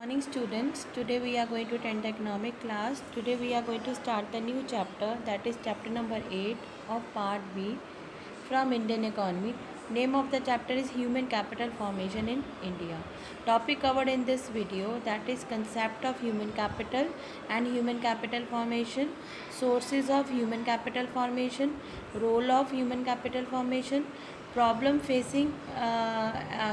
Morning students, today we are going to attend the economic class. Today we are going to start the new chapter, that is chapter number 8 of part B from Indian economy. Name of the chapter is Human Capital Formation in India. Topic covered in this video, that is concept of human capital and human capital formation, sources of human capital formation, role of human capital formation, problem facing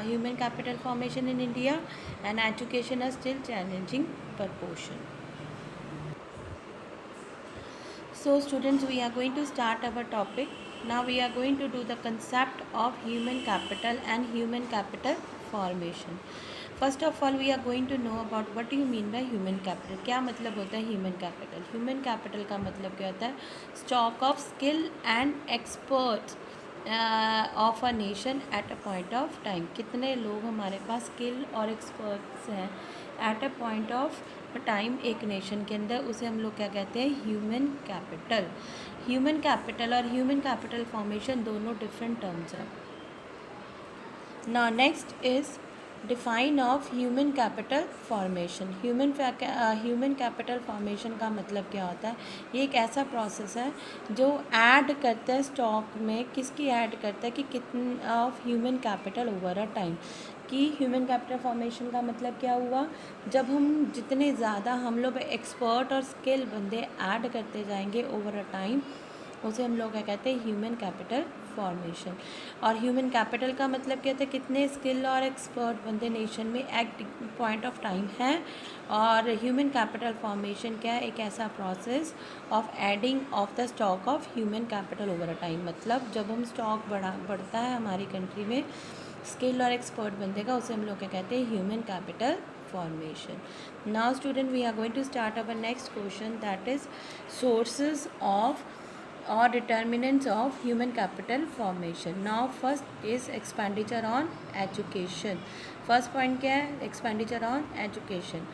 human capital formation in India, and education are still challenging proportion. So students, we are going to start our topic. Now we are going to do the concept of human capital and human capital formation. First of all we are going to know about what you mean by human capital. क्या मतलब होता है human capital? Human capital का मतलब क्या होता है? Stock of skill and experts of a nation at a point of time. कितने लोग हमारे पास स्किल और एक्सपर्ट्स हैं at a point of time एक नेशन के अंदर, उसे हम लोग क्या कहते हैं? Human capital. ह्यूमन कैपिटल और ह्यूमन कैपिटल फॉर्मेशन दोनों डिफरेंट टर्म्स हैं. Now next is define of human capital formation. Human capital formation का मतलब क्या होता है? ये एक ऐसा प्रोसेस है जो ऐड करता है स्टॉक में. किसकी ऐड करता है? कि कितना of human capital over a time. कि ह्यूमन कैपिटल फॉर्मेशन का मतलब क्या हुआ? जब हम जितने ज़्यादा हम लोग एक्सपर्ट और स्किल बंदे ऐड करते जाएंगे ओवर अ टाइम, उसे हम लोग क्या कहते हैं? Human capital formation. और ह्यूमन कैपिटल का मतलब क्या था? कितने स्किल और एक्सपर्ट बंदे नेशन में एट पॉइंट ऑफ टाइम हैं. और ह्यूमन कैपिटल फॉर्मेशन क्या है? एक ऐसा process of adding of the stock of human capital over a time. मतलब जब हम स्टॉक बढ़ता है हमारी कंट्री में स्किल और एक्सपर्ट बंदे का, उसे हम लोग क्या कहते हैं? Human capital formation. Now student, we are going to start our next question, that is sources of or determinants of human capital formation. Now first is expenditure on education. First point क्या है? Expenditure on education.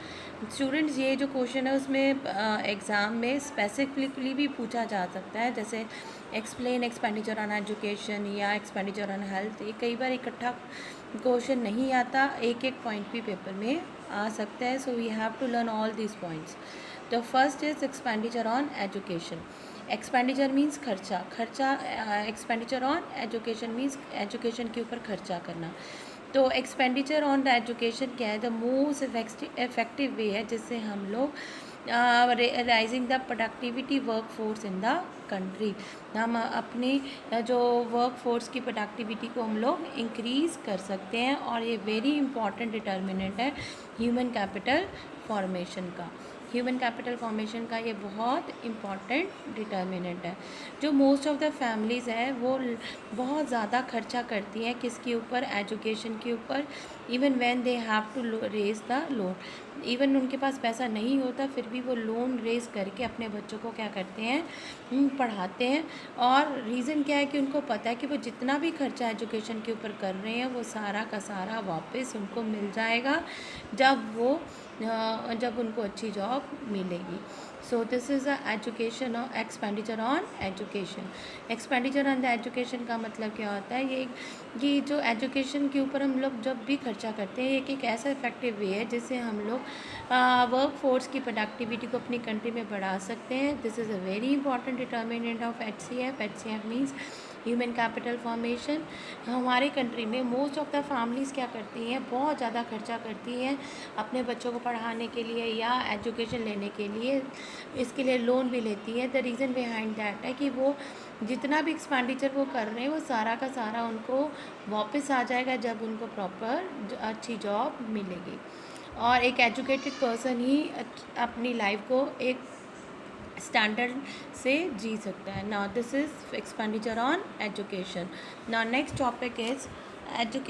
Students, ये जो question है उसमें exam में specifically भी पूछा जा सकता है, जैसे एक्सप्लेन एक्सपेंडिचर ऑन एजुकेशन या एक्सपेंडिचर ऑन हेल्थ. ये कई बार इकट्ठा क्वेश्चन नहीं आता, एक एक पॉइंट भी पेपर में आ सकता है. So we have to learn all these points. The first is expenditure on education. Expenditure means खर्चा. Expenditure on education means education के ऊपर खर्चा करना. तो एक्सपेंडिचर ऑन द एजुकेशन क्या है? द मोस्ट इफेक्टिव वे है जिससे हम लोग rising the productivity work force in the country. हम अपनी जो वर्क फोर्स की प्रोडक्टिविटी को हम लोग इंक्रीज़ कर सकते हैं. और ये वेरी इंपॉर्टेंट डिटर्मिनेंट है ह्यूमन कैपिटल फॉर्मेशन का. ह्यूमन कैपिटल फॉर्मेशन का ये बहुत इम्पॉर्टेंट डिटर्मिनेंट है. जो मोस्ट ऑफ द फैमिलीज़ है वो बहुत ज़्यादा खर्चा करती हैं किसके ऊपर? एजुकेशन के ऊपर. Even when they have to raise the loan, even उनके पास पैसा नहीं होता फिर भी वो लोन रेज करके अपने बच्चों को क्या करते हैं? पढ़ाते हैं. और रीज़न क्या है? कि उनको पता है कि वो जितना भी खर्चा एजुकेशन के ऊपर कर रहे हैं वो सारा का सारा वापस उनको मिल जाएगा जब उनको अच्छी जॉब मिलेगी. So this is a education और expenditure on education. Expenditure on the education का मतलब क्या होता है? ये जो एजुकेशन के ऊपर हम लोग जब भी खर्चा करते हैं, एक ऐसा इफेक्टिव वे है जिससे हम लोग वर्क फोर्स की प्रोडक्टिविटी को अपनी कंट्री में बढ़ा सकते हैं. This is a very important determinant of HCF. HCF means human capital formation. हमारे कंट्री में मोस्ट ऑफ द फैमिलीज़ क्या करती हैं? बहुत ज़्यादा खर्चा करती हैं अपने बच्चों को पढ़ाने के लिए या एजुकेशन लेने के लिए. इसके लिए लोन भी लेती है. द रीज़न बिहाइंड दैट है कि वो जितना भी एक्सपेंडिचर वो कर रहे हैं वो सारा का सारा उनको वापस आ जाएगा जब उनको प्रॉपर अच्छी जॉब मिलेगी. और एक एजुकेटेड पर्सन ही अपनी लाइफ को एक स्टैंडर्ड से जी सकता है. Now this is expenditure on education. Now next topic is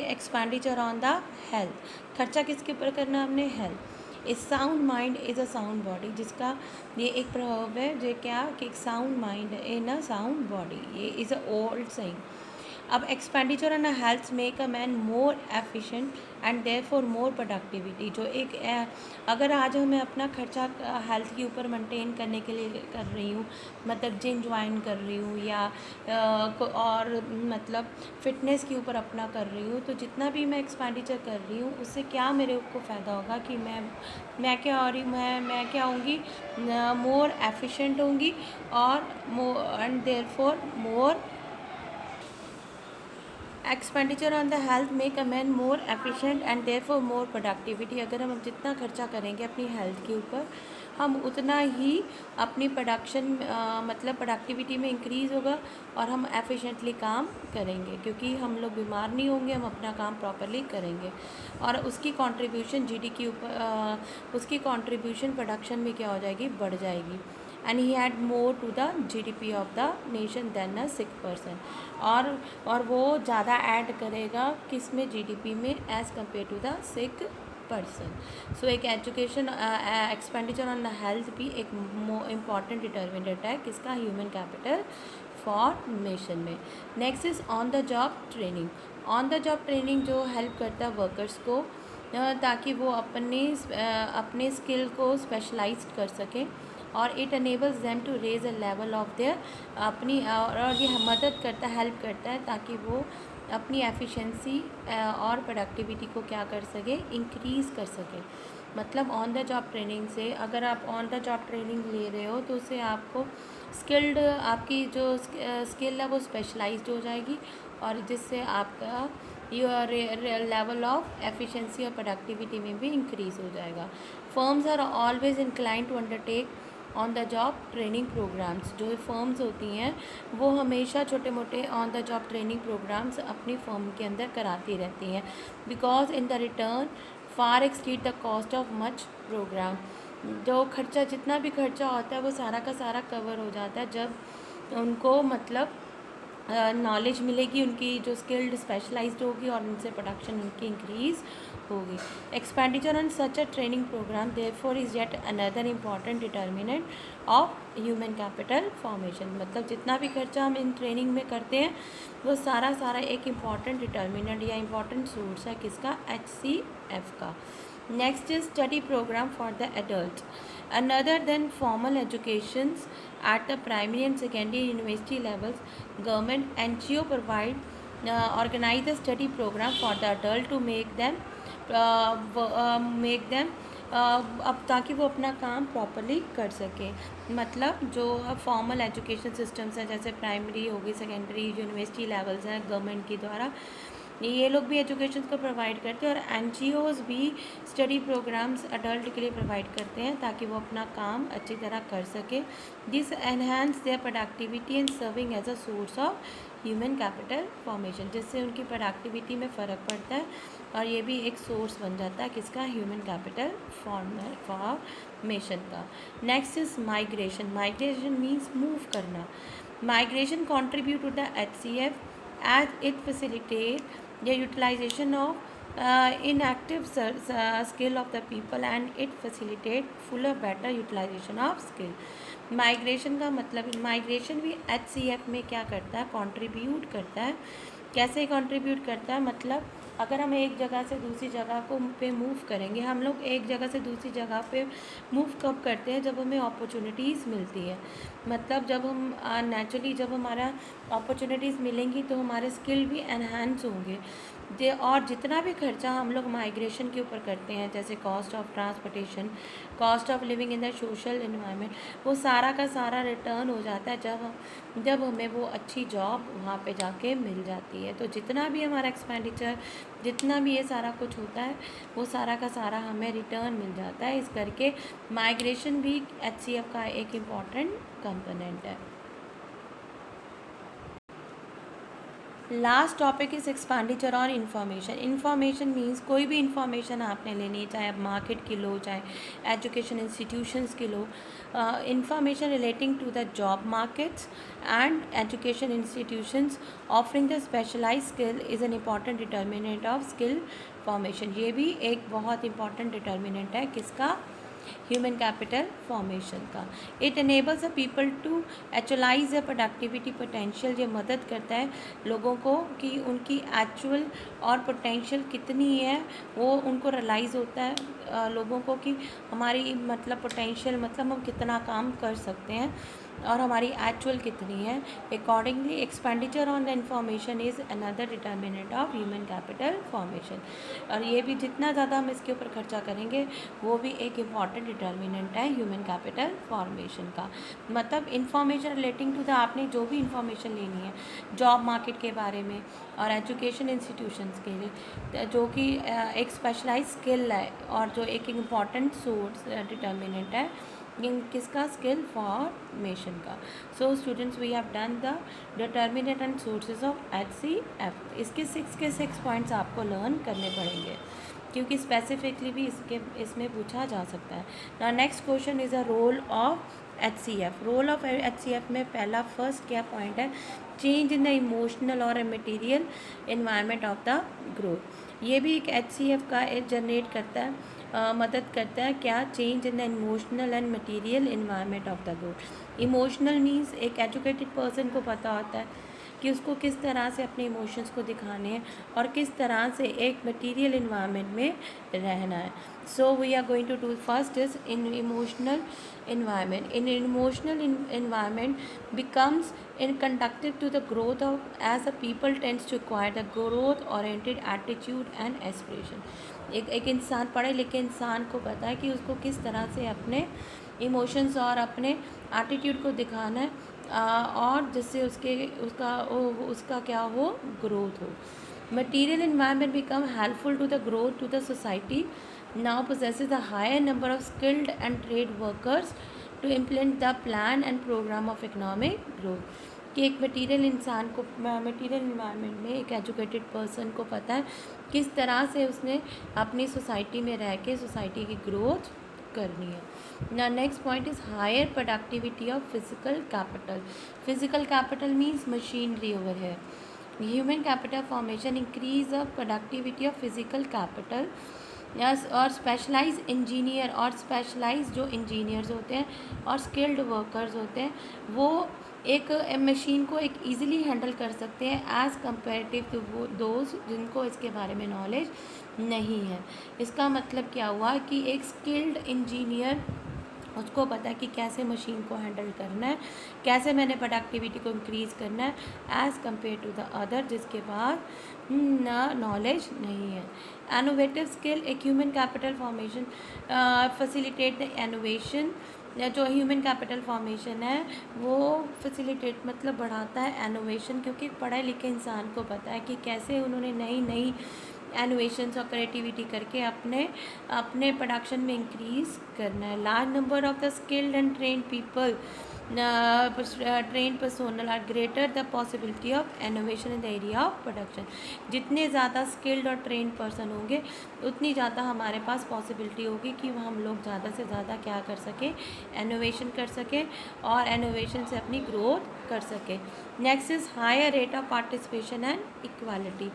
expenditure on the health. खर्चा किसके ऊपर करना हमने? Health. A sound mind is a sound body. जिसका ये एक प्रभाव है जो क्या कि एक sound mind in a sound body. ये इज़ अ ओल्ड सेइंग. अब expenditure on health make a man more efficient and therefore more productivity. जो एक अगर आज मैं अपना खर्चा हेल्थ के ऊपर मेंटेन करने के लिए कर रही हूँ, मतलब जिम ज्वाइन कर रही हूँ या और मतलब फ़िटनेस के ऊपर अपना कर रही हूँ, तो जितना भी मैं एक्सपेंडिचर कर रही हूँ उससे क्या मेरे को फ़ायदा होगा कि मैं क्या हो रही मैं क्या होंगी, मोर एफिशिएंट होंगी और more and therefore more expenditure on the health make a man more efficient and therefore more productivity. अगर हम जितना खर्चा करेंगे अपनी हेल्थ के ऊपर, हम उतना ही अपनी प्रोडक्शन मतलब प्रोडक्टिविटी में इंक्रीज़ होगा और हम एफिशिएंटली काम करेंगे, क्योंकि हम लोग बीमार नहीं होंगे, हम अपना काम प्रॉपरली करेंगे और उसकी कंट्रीब्यूशन जीडी के ऊपर उसकी कंट्रीब्यूशन प्रोडक्शन में क्या हो जाएगी, बढ़ जाएगी। And he had more to the GDP of the nation than a sick person. और वो ज़्यादा ऐड करेगा किस में, जीडीपी में, as compare to the sick person. So एक education expenditure on the health भी एक इम्पॉर्टेंट डिटर्मिनेंट है किसका, ह्यूमन कैपिटल फॉर्मेशन में। Next is on the job training. On the job training जो हेल्प करता है वर्कर्स को ताकि वो अपने स्किल को स्पेशलाइज कर सकें और it enables them to raise a level of their अपनी और ये मदद करता है, हेल्प करता है ताकि वो अपनी एफिशिएंसी और प्रोडक्टिविटी को क्या कर सके, इंक्रीज़ कर सके। मतलब ऑन द जॉब ट्रेनिंग से, अगर आप ऑन द जॉब ट्रेनिंग ले रहे हो तो उससे आपको स्किल्ड, आपकी जो स्किल है वो स्पेशलाइज्ड हो जाएगी और जिससे आपका योर लेवल ऑफ एफिशिएंसी और प्रोडक्टिविटी में भी इंक्रीज़ हो जाएगा। Firms are always incline to undertake on the job training programmes. जो फर्म्स होती हैं वो हमेशा छोटे मोटे on the job training programmes अपनी फर्म के अंदर कराती रहती हैं, because in the return far exceed the cost of much programme. जो खर्चा, जितना भी खर्चा होता है वो सारा का सारा कवर हो जाता है जब उनको मतलब नॉलेज मिलेगी, उनकी जो स्किल्ड स्पेशलाइज्ड होगी और उनसे प्रोडक्शन उनकी इंक्रीज़ होगी। Expenditure on such a training programme therefore is yet another important determinant of human capital formation. मतलब जितना भी खर्चा हम इन ट्रेनिंग में करते हैं वो सारा एक इम्पॉर्टेंट डिटर्मिनेंट या इम्पॉर्टेंट सोर्स है किसका, HCF का। Next is study programme for the adult. Another than formal educations at the primary and secondary university levels, government NGO organize a study program for the adult to make them अब ताकि वो अपना काम properly कर सके। मतलब जो formal education systems हैं जैसे प्राइमरी होगी, सेकेंडरी, यूनिवर्सिटी लेवल्स हैं गवर्नमेंट के द्वारा, ये लोग भी एजुकेशन को प्रोवाइड करते हैं और एनजीओज़ भी स्टडी प्रोग्राम्स अडल्ट के लिए प्रोवाइड करते हैं ताकि वो अपना काम अच्छी तरह कर सके। This enhance their productivity and serving as a source of human capital formation, जिससे उनकी प्रोडक्टिविटी में फ़र्क पड़ता है और ये भी एक सोर्स बन जाता है किसका, ह्यूमन कैपिटल फॉर्मेशन का। Next is migration. Migration means move करना। Migration contribute to the HCF as it facilitate the utilization of inactive skill of the people and it facilitate fuller better utilization of skill। Migration का मतलब, migration भी HCF में क्या करता है, contribute करता है। कैसे कंट्रीब्यूट करता है, मतलब अगर हम एक जगह से दूसरी जगह पे मूव करेंगे, हम लोग एक जगह से दूसरी जगह पे मूव कब करते हैं, जब हमें अपॉर्चुनिटीज़ मिलती है। मतलब जब हम नेचुरली जब हमारा अपॉर्चुनिटीज़ मिलेंगी तो हमारे स्किल भी एनहांस होंगे। और जितना भी खर्चा हम लोग माइग्रेशन के ऊपर करते हैं, जैसे cost of transportation, cost of living in the social environment, वो सारा का सारा रिटर्न हो जाता है जब हमें वो अच्छी जॉब वहाँ पे जाके मिल जाती है। तो जितना भी हमारा एक्सपेंडिचर, जितना भी ये सारा कुछ होता है वो सारा का सारा हमें रिटर्न मिल जाता है। इस करके माइग्रेशन भी HCF का एक इम्पॉर्टेंट कंपोनेंट है। Last topic is expenditure on information. Information means कोई भी इंफॉर्मेशन आपने लेनी है, चाहे आप मार्केट की लो, चाहे एजुकेशन इंस्टीट्यूशंस की लो, information relating to the job markets and education institutions offering the specialise skill is an important determinant of skill formation. ये भी एक बहुत इंपॉर्टेंट डिटर्मिनेंट है किसका, ह्यूमन कैपिटल फॉर्मेशन का। It enables the people to actualise the productivity potential. ये मदद करता है लोगों को कि उनकी एक्चुअल और पोटेंशियल कितनी है वो उनको रियलाइज़ होता है लोगों को कि हमारी मतलब पोटेंशियल मतलब हम कितना काम कर सकते हैं और हमारी एक्चुअल कितनी है। Accordingly expenditure on the information is another determinant of human capital formation. और ये भी जितना ज़्यादा हम इसके ऊपर खर्चा करेंगे वो भी एक इम्पॉर्टेंट डिटर्मिनेंट है ह्यूमन कैपिटल फॉर्मेशन का। मतलब इंफॉर्मेशन रिलेटिंग टू द आपने जो भी इंफॉर्मेशन लेनी है जॉब मार्केट के बारे में और एजुकेशन इंस्टीट्यूशंस के लिए जो कि एक स्पेशलाइज स्किल है और जो एक इम्पॉर्टेंट सोर्स डिटर्मिनेंट है किसका स्किल फॉर्मेशन का। So students we have done the determinant and sources of HCF। इसके 6 के 6 पॉइंट्स आपको लर्न करने पड़ेंगे क्योंकि स्पेसिफिकली भी इसमें पूछा जा सकता है ना। Next question is a role of HCF। Role of HCF में पहला फर्स्ट क्या पॉइंट है, चेंज इन द इमोशनल और material environment of the growth. ये भी एक HCF का जनरेट करता है मदद करता है क्या, change in the emotional and material environment of the growth. Emotional means एक एजुकेटेड पर्सन को पता होता है कि उसको किस तरह से अपने इमोशंस को दिखाने हैं और किस तरह से एक मटेरियल इन्वायरमेंट में रहना है। So we are going to do first is in emotional environment। In emotional environment becomes in conducive to the growth of as a people tends to acquire the growth oriented attitude and aspiration। एक इंसान पढ़े लिखे इंसान को पता है कि उसको किस तरह से अपने इमोशंस और अपने एटीट्यूड को दिखाना है और जिससे उसका क्या हो ग्रोथ हो। Material environment become helpful to the growth to the society now possesses a higher number of skilled and trained workers to implement the plan and program of economic growth। कि एक मटेरियल इंसान को material environment में एक educated person को पता है किस तरह से उसने अपनी सोसाइटी में रह के सोसाइटी की ग्रोथ करनी है ना। Next point is higher productivity of physical capital. Physical capital means machinery over है। Human capital formation increase of productivity of physical capital yes और स्पेशलाइज इंजीनियर और स्पेशलाइज जो इंजीनियर्स होते हैं और स्किल्ड वर्कर्स होते हैं वो एक मशीन को एक इजीली हैंडल कर सकते हैं एज़ कम्पेरेटिव टू दोज जिनको इसके बारे में नॉलेज नहीं है। इसका मतलब क्या हुआ कि एक स्किल्ड इंजीनियर उसको पता है कि कैसे मशीन को हैंडल करना है, कैसे मैंने प्रोडक्टिविटी को इंक्रीज़ करना है as compare to the other जिसके पास नॉलेज नहीं है। इनोवेटिव स्किल एक human capital formation facilitate the innovation. जो ह्यूमन कैपिटल फॉर्मेशन है वो फैसिलिटेट मतलब बढ़ाता है इनोवेशन क्योंकि पढ़े लिखे इंसान को पता है कि कैसे उन्होंने नई नई इनोवेशंस और क्रिएटिविटी करके अपने प्रोडक्शन में इंक्रीज़ करना है। Large number of the skilled and trained people train personnel are greater the possibility of innovation in the area of production. जितने ज़्यादा स्किल्ड और ट्रेन पर्सन होंगे उतनी ज़्यादा हमारे पास पॉसिबिलिटी होगी कि हम लोग ज़्यादा से ज़्यादा क्या कर सकें, इनोवेशन कर सकें और इनोवेशन से अपनी ग्रोथ कर सकें। Next is higher rate of participation and equality.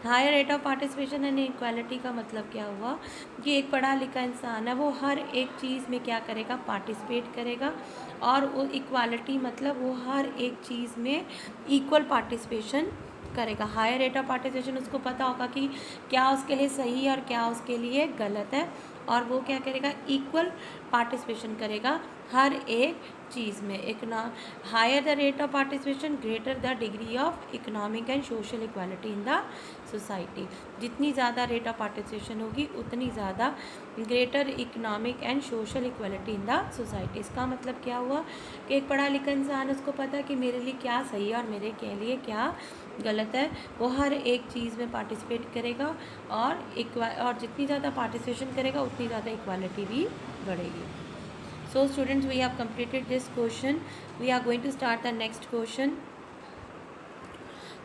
Higher rate of participation and equality का मतलब क्या हुआ कि एक पढ़ा लिखा इंसान है वो हर एक चीज़ में क्या करेगा, पार्टिसिपेट करेगा और वो इक्वालिटी मतलब वो हर एक चीज़ में इक्वल पार्टिसिपेशन करेगा। हायर रेट ऑफ पार्टिसिपेशन उसको पता होगा कि क्या उसके लिए सही है और क्या उसके लिए गलत है और वो क्या करेगा, इक्वल पार्टिसिपेशन करेगा हर एक चीज़ में। एक ना higher the rate of participation greater the degree of economic and social equality in the society. जितनी ज़्यादा रेट ऑफ पार्टिसिपेशन होगी उतनी ज़्यादा greater economic and social equality in the society. इसका मतलब क्या हुआ कि एक पढ़ा लिखा इंसान उसको पता है कि मेरे लिए क्या सही है और मेरे के लिए क्या गलत है, वो हर एक चीज़ में पार्टिसिपेट करेगा और जितनी ज़्यादा पार्टिसिपेशन करेगा उतनी ज़्यादा इक्वालिटी भी बढ़ेगी। So students, we have completed this question. We are going to start the next question.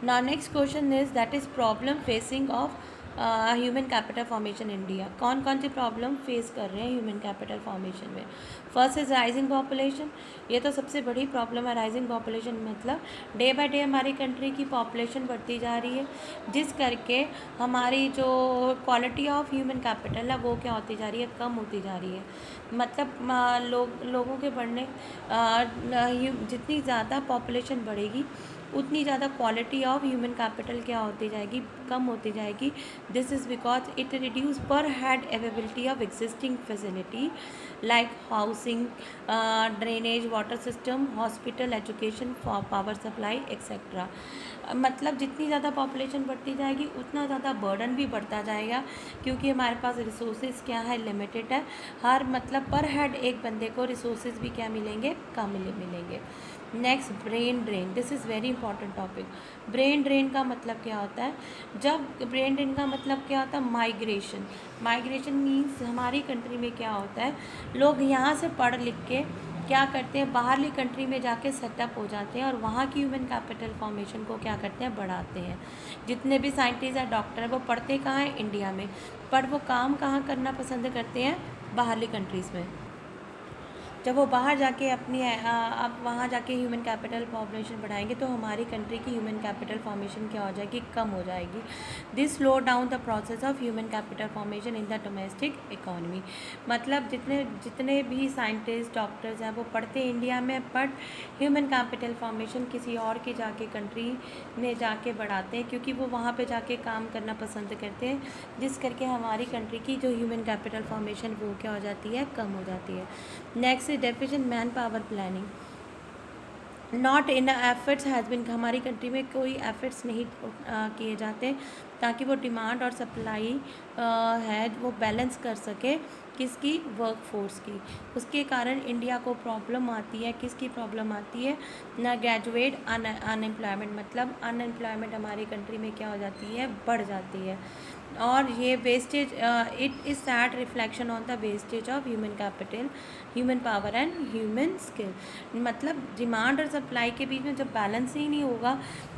Now next question is that is problem facing of human capital formation India. कौन कौन सी प्रॉब्लम फेस कर रहे हैं human capital formation में? First is rising population. ये तो सबसे बड़ी प्रॉब्लम है। राइजिंग पॉपुलेशन मतलब डे बाय डे हमारी कंट्री की पॉपुलेशन बढ़ती जा रही है, जिस करके हमारी जो क्वालिटी ऑफ ह्यूमन कैपिटल है वो क्या होती जा रही है, कम होती जा रही है। मतलब लोगों के बढ़ने जितनी ज़्यादा पॉपुलेशन बढ़ेगी उतनी ज़्यादा क्वालिटी ऑफ ह्यूमन कैपिटल क्या होती जाएगी, कम होती जाएगी। This is because it reduce per head availability of existing facility like housing, drainage, water system, hospital, education, power supply etcetera. मतलब जितनी ज़्यादा पॉपुलेशन बढ़ती जाएगी उतना ज़्यादा बर्डन भी बढ़ता जाएगा, क्योंकि हमारे पास रिसोर्सेज क्या है, लिमिटेड है। हर मतलब पर हेड एक बंदे को रिसोर्सेज भी क्या मिलेंगे, कम मिलेंगे। Next, brain drain. This is very important topic. Brain drain का मतलब क्या होता है? जब ब्रेन ड्रेन का मतलब क्या होता है, माइग्रेशन। माइग्रेशन मीन्स हमारी कंट्री में क्या होता है, लोग यहाँ से पढ़ लिख के क्या करते हैं, बाहरली कंट्री में जाके सेटअप हो जाते हैं और वहाँ की ह्यूमन कैपिटल फॉर्मेशन को क्या करते हैं, बढ़ाते हैं। जितने भी साइंटिस्ट हैं, डॉक्टर हैं, वो पढ़ते कहाँ हैं, इंडिया में, पर वो काम कहाँ करना पसंद करते हैं, बाहरली कंट्रीज़ में। जब वो बाहर जाके अपनी अब वहाँ जाके ह्यूमन कैपिटल फॉर्मेशन बढ़ाएंगे तो हमारी कंट्री की ह्यूमन कैपिटल फॉर्मेशन क्या हो जाएगी, कम हो जाएगी। This slow down the process of human capital formation in the domestic economy. मतलब जितने भी साइंटिस्ट, डॉक्टर्स हैं वो पढ़ते इंडिया में, बट ह्यूमन कैपिटल फॉर्मेशन किसी और की जाके कंट्री में जाके बढ़ाते हैं, क्योंकि वो वहाँ पर जाके काम करना पसंद करते हैं, जिस करके हमारी कंट्री की जो ह्यूमन कैपिटल फॉर्मेशन वो क्या हो जाती है, कम हो जाती है। Next, deficient man power planning. Not in efforts has been. हमारी कंट्री में कोई एफर्ट्स नहीं किए जाते ताकि वो डिमांड और सप्लाई है वो बैलेंस कर सके, किसकी, वर्क फोर्स की। उसके कारण इंडिया को प्रॉब्लम आती है, किसकी प्रॉब्लम आती है, ना ग्रेजुएट अनएम्प्लॉयमेंट। मतलब अनएम्प्लॉयमेंट हमारी कंट्री में क्या हो जाती है, बढ़ जाती है। और ये wastage, it is sad reflection on the wastage of human capital, human power and human skill. मतलब डिमांड और सप्लाई के बीच में जब बैलेंस ही नहीं होगा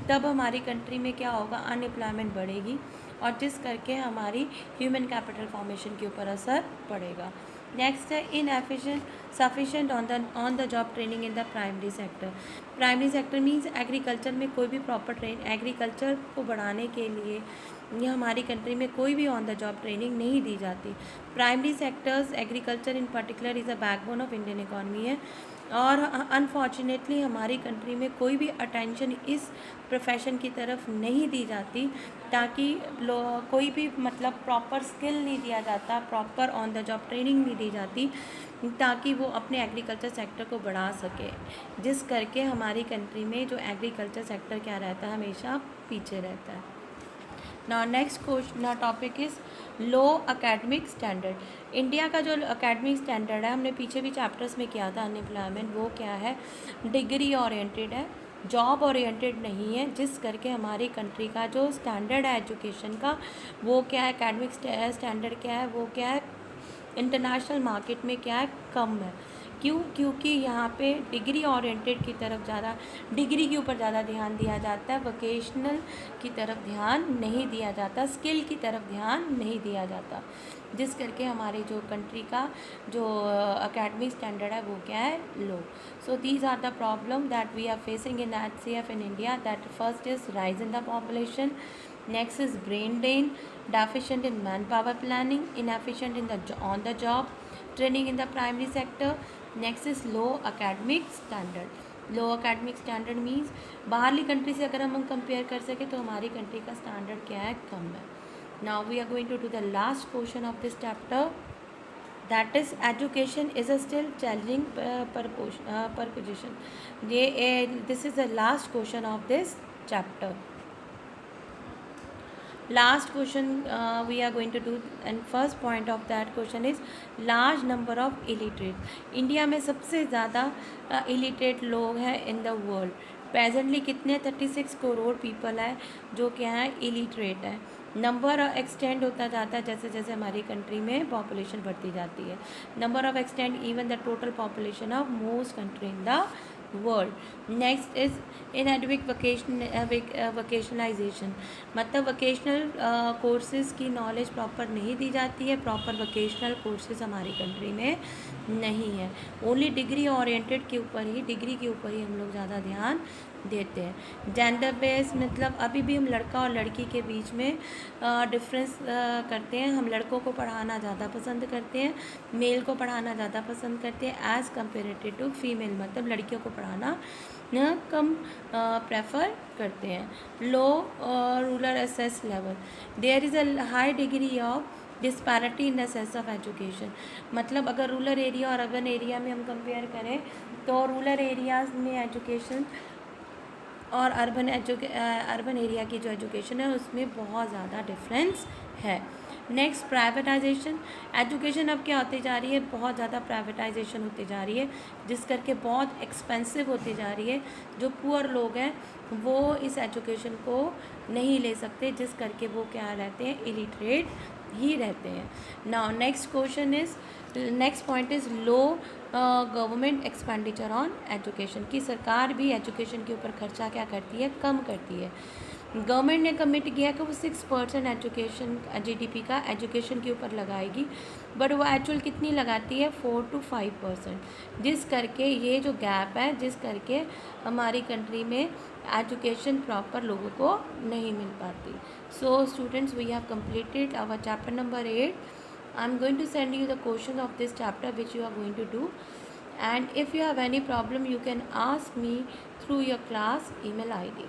तब हमारी कंट्री में क्या होगा, अनएम्प्लॉयमेंट बढ़ेगी, और जिस करके हमारी ह्यूमन कैपिटल फॉर्मेशन के ऊपर असर पड़ेगा। नेक्स्ट है inefficient sufficient on the job training in the primary sector. Primary sector means agriculture में कोई भी प्रॉपर एग्रीकल्चर को बढ़ाने के लिए ये हमारी कंट्री में कोई भी ऑन द जॉब ट्रेनिंग नहीं दी जाती। Primary sectors, agriculture in particular is a backbone of Indian economy है, और अनफॉर्चुनेटली हमारी कंट्री में कोई भी अटेंशन इस प्रोफेशन की तरफ नहीं दी जाती, ताकि कोई भी मतलब प्रॉपर स्किल नहीं दिया जाता, proper on the job training नहीं दी जाती, ताकि वो अपने एग्रीकल्चर सेक्टर को बढ़ा सके, जिस करके हमारी कंट्री में जो एग्रीकल्चर सेक्टर क्या रहता है, हमेशा पीछे रहता है। Now next question topic is low academic standard. India का जो एकेडमिक स्टैंडर्ड है, हमने पीछे भी चैप्टर्स में किया था अनएम्प्लॉयमेंट, वो क्या है, डिग्री ओरिएंटेड है, जॉब ओरिएंटेड नहीं है, जिस करके हमारी कंट्री का जो स्टैंडर्ड है एजुकेशन का वो क्या है, एकेडमिक स्टैंडर्ड क्या है, वो क्या है, इंटरनेशनल मार्केट में क्या है, कम है। क्यों? क्योंकि यहाँ पे डिग्री ओरिएंटेड की तरफ ज़्यादा, डिग्री के ऊपर ज़्यादा ध्यान दिया जाता है, वोकेशनल की तरफ ध्यान नहीं दिया जाता, स्किल की तरफ ध्यान नहीं दिया जाता, जिस करके हमारी जो कंट्री का जो एकेडमिक स्टैंडर्ड है वो क्या है, low. So these are the problem that we are facing in HCF in India. That first is rise in the population. Next is brain drain, deficient in manpower planning, inefficient in the on the job training in the primary sector. Next is low academic standard. Low academic standard means बाहरली country से अगर हम compare कर सकें तो हमारी country का standard क्या है, कम है। Now we are going to do the last portion of this chapter, that is education is a still challenging proposition. This is the last question of this chapter. Last question we are going to do, and first point of that question is large number of illiterate. India में सबसे ज़्यादा illiterate लोग हैं in the world. Presently कितने 36 crore people है जो क्या है, इलिटरेट है। नंबर एक्सटेंड होता जाता है जैसे जैसे हमारी कंट्री में पॉपुलेशन बढ़ती जाती है। Number of extend even the total population of most country in the world. Next is inadequate vocationalisation, मतलब वोकेशनल कोर्सेज़ की नॉलेज प्रॉपर नहीं दी जाती है, प्रॉपर वोकेशनल कोर्सेज़ हमारी कंट्री में नहीं है। ओनली डिग्री ओरिएंटेड के ऊपर ही, डिग्री के ऊपर ही हम लोग ज़्यादा ध्यान देते हैं। जेंडर बेस, मतलब अभी भी हम लड़का और लड़की के बीच में डिफरेंस करते हैं। हम लड़कों को पढ़ाना ज़्यादा पसंद करते हैं, मेल को पढ़ाना ज़्यादा पसंद करते हैं एज़ कम्पेरेटिव टू फीमेल, मतलब लड़कियों को पढ़ाना कम प्रेफर करते हैं। Low rural access level, there is a high degree of disparity in the sense of education, मतलब अगर रूरल एरिया और अर्बन एरिया में हम कंपेयर करें तो रूरल एरियाज़ में एजुकेशन और अर्बन एरिया की जो एजुकेशन है उसमें बहुत ज़्यादा डिफरेंस है। नेक्स्ट प्राइवेटाइजेशन, एजुकेशन अब क्या होती जा रही है, बहुत ज़्यादा प्राइवेटाइजेशन होती जा रही है, जिस करके बहुत एक्सपेंसिव होती जा रही है। जो पुअर लोग हैं वो इस एजुकेशन को नहीं ले सकते, जिस करके वो क्या रहते हैं, इलिटरेट ही रहते हैं। Now next question is, next point is low government expenditure on education, की सरकार भी एजुकेशन के ऊपर खर्चा क्या करती है, कम करती है। गवर्नमेंट ने कमिट किया कि वो 6% एजुकेशन जीडीपी का एजुकेशन के ऊपर लगाएगी, बट वो एक्चुअल कितनी लगाती है, 4 to 5%, जिस करके ये जो गैप है, जिस करके हमारी कंट्री में एजुकेशन प्रॉपर लोगों को नहीं मिल पाती। So students, we have completed our chapter number 8. I'm going to send you the questions of this chapter which you are going to do, and if you have any problem you can ask me through your class email ID.